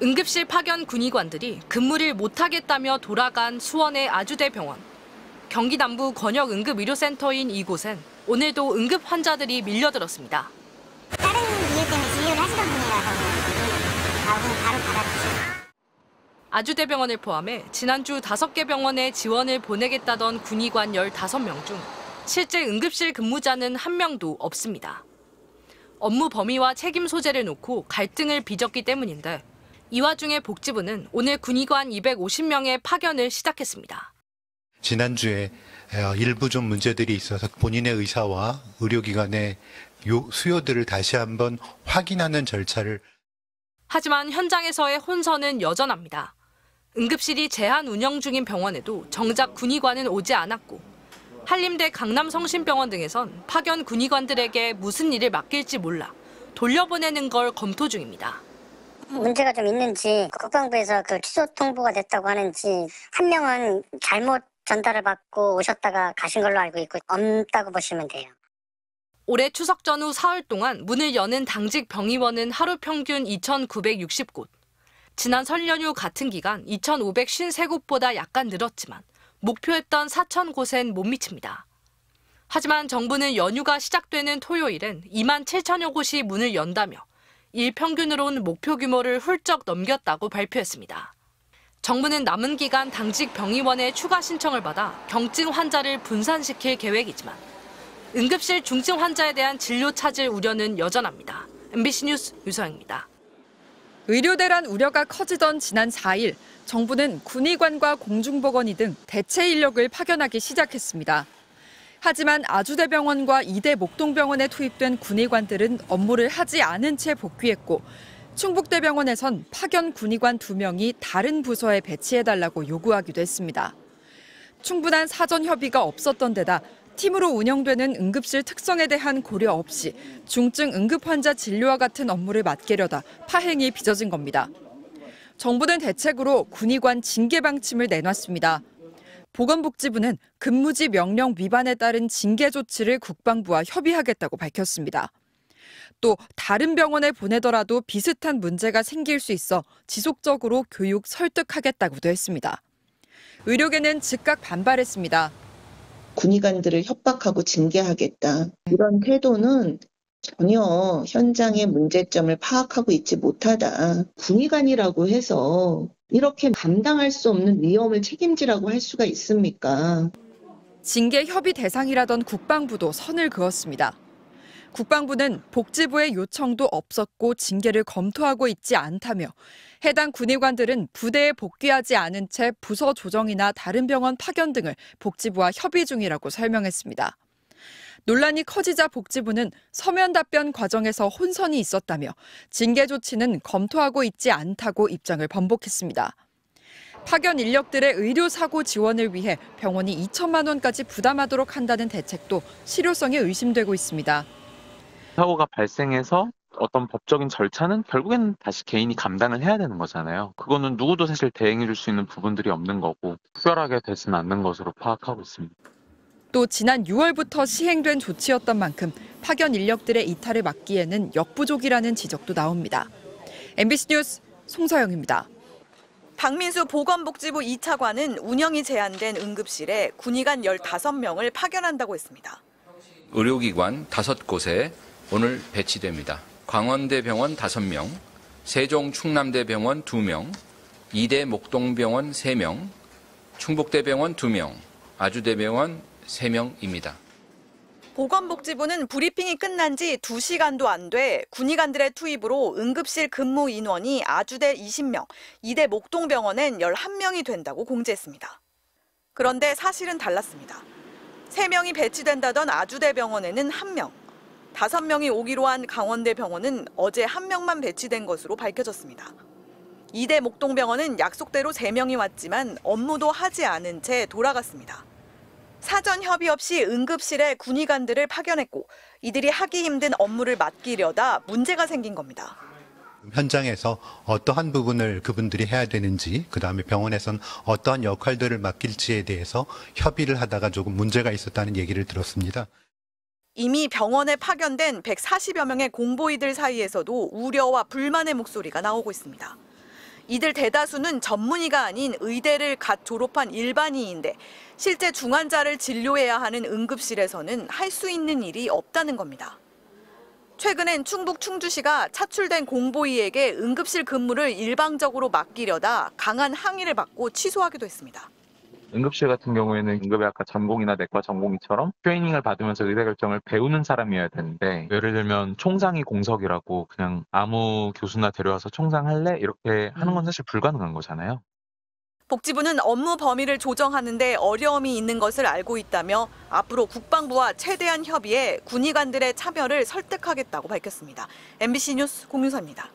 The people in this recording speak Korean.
응급실 파견 군의관들이 근무를 못하겠다며 돌아간 수원의 아주대병원. 경기 남부 권역응급의료센터인 이곳엔 오늘도 응급 환자들이 밀려들었습니다. 다른 이유 때문에 진료를 하시던 분이라서 바로 받아주시고. 아주대병원을 포함해 지난주 5개 병원에 지원을 보내겠다던 군의관 15명 중 실제 응급실 근무자는 1명도 없습니다. 업무 범위와 책임 소재를 놓고 갈등을 빚었기 때문인데 이 와중에 복지부는 오늘 군의관 250명의 파견을 시작했습니다. 지난주에 일부 좀 문제들이 있어서 본인의 의사와 의료기관의 수요들을 다시 한번 확인하는 절차를. 하지만 현장에서의 혼선은 여전합니다. 응급실이 제한 운영 중인 병원에도 정작 군의관은 오지 않았고 한림대 강남성심병원 등에선 파견 군의관들에게 무슨 일을 맡길지 몰라 돌려보내는 걸 검토 중입니다. 문제가 좀 있는지 국방부에서 취소 통보가 됐다고 하는지 한 명은 잘못 전달을 받고 오셨다가 가신 걸로 알고 있고 없다고 보시면 돼요. 올해 추석 전후 사흘 동안 문을 여는 당직 병의원은 하루 평균 2,960곳. 지난 설 연휴 같은 기간 2,553곳보다 약간 늘었지만 목표했던 4,000곳엔 못 미칩니다. 하지만 정부는 연휴가 시작되는 토요일엔 2만 7천여 곳이 문을 연다며 일 평균으로는 목표 규모를 훌쩍 넘겼다고 발표했습니다. 정부는 남은 기간 당직 병의원의 추가 신청을 받아 경증 환자를 분산시킬 계획이지만 응급실 중증 환자에 대한 진료 찾을 우려는 여전합니다. MBC 뉴스 유서영입니다. 의료대란 우려가 커지던 지난 4일, 정부는 군의관과 공중보건의 등 대체 인력을 파견하기 시작했습니다. 하지만 아주대병원과 이대 목동병원에 투입된 군의관들은 업무를 하지 않은 채 복귀했고 충북대병원에선 파견 군의관 2명이 다른 부서에 배치해달라고 요구하기도 했습니다. 충분한 사전 협의가 없었던 데다 팀으로 운영되는 응급실 특성에 대한 고려 없이 중증 응급 환자 진료와 같은 업무를 맡기려다 파행이 빚어진 겁니다. 정부는 대책으로 군의관 징계 방침을 내놨습니다. 보건복지부는 근무지 명령 위반에 따른 징계 조치를 국방부와 협의하겠다고 밝혔습니다. 또 다른 병원에 보내더라도 비슷한 문제가 생길 수 있어 지속적으로 교육 설득하겠다고도 했습니다. 의료계는 즉각 반발했습니다. 군의관들을 협박하고 징계하겠다. 이런 태도는 전혀 현장의 문제점을 파악하고 있지 못하다. 군의관이라고 해서 이렇게 감당할 수 없는 위험을 책임지라고 할 수가 있습니까? 징계 협의 대상이라던 국방부도 선을 그었습니다. 국방부는 복지부의 요청도 없었고 징계를 검토하고 있지 않다며 해당 군의관들은 부대에 복귀하지 않은 채 부서 조정이나 다른 병원 파견 등을 복지부와 협의 중이라고 설명했습니다. 논란이 커지자 복지부는 서면 답변 과정에서 혼선이 있었다며 징계 조치는 검토하고 있지 않다고 입장을 번복했습니다. 파견 인력들의 의료사고 지원을 위해 병원이 2천만 원까지 부담하도록 한다는 대책도 실효성이 의심되고 있습니다. 사고가 발생해서 어떤 법적인 절차는 결국에는 다시 개인이 감당을 해야 되는 거잖아요. 그거는 누구도 사실 대행해 줄 수 있는 부분들이 없는 거고 특별하게 되지는 않는 것으로 파악하고 있습니다. 또 지난 6월부터 시행된 조치였던 만큼 파견 인력들의 이탈을 막기에는 역부족이라는 지적도 나옵니다. MBC 뉴스 송서영입니다. 박민수 보건복지부 2차관은 운영이 제한된 응급실에 군의관 15명을 파견한다고 했습니다. 의료기관 5곳에 오늘 배치됩니다. 광원대병원 5명, 세종 충남대병원 2명, 이대 목동병원 3명, 충북대병원 2명, 아주대병원 3명입니다. 보건복지부는 브리핑이 끝난 지 2시간도 안 돼 군의관들의 투입으로 응급실 근무 인원이 아주대 20명, 이대 목동병원엔 11명이 된다고 공지했습니다. 그런데 사실은 달랐습니다. 3명이 배치된다던 아주대병원에는 1명, 5명이 오기로 한 강원대병원은 어제 1명만 배치된 것으로 밝혀졌습니다. 이대 목동병원은 약속대로 3명이 왔지만 업무도 하지 않은 채 돌아갔습니다. 사전 협의 없이 응급실에 군의관들을 파견했고 이들이 하기 힘든 업무를 맡기려다 문제가 생긴 겁니다. 현장에서 어떠한 부분을 그분들이 해야 되는지, 그다음에 병원에선 어떠한 역할들을 맡길지에 대해서 협의를 하다가 조금 문제가 있었다는 얘기를 들었습니다. 이미 병원에 파견된 140여 명의 공보이들 사이에서도 우려와 불만의 목소리가 나오고 있습니다. 이들 대다수는 전문의가 아닌 의대를 갓 졸업한 일반인인데 실제 중환자를 진료해야 하는 응급실에서는 할 수 있는 일이 없다는 겁니다. 최근엔 충북 충주시가 차출된 공보위에게 응급실 근무를 일방적으로 맡기려다 강한 항의를 받고 취소하기도 했습니다. 응급실 같은 경우에는 응급의학과 전공이나 내과 전공의처럼 트레이닝을 받으면서 의사결정을 배우는 사람이어야 되는데 예를 들면 총상이 공석이라고 그냥 아무 교수나 데려와서 총상할래? 이렇게 하는 건 사실 불가능한 거잖아요. 복지부는 업무 범위를 조정하는 데 어려움이 있는 것을 알고 있다며 앞으로 국방부와 최대한 협의해 군의관들의 참여를 설득하겠다고 밝혔습니다. MBC 뉴스 공유서입니다.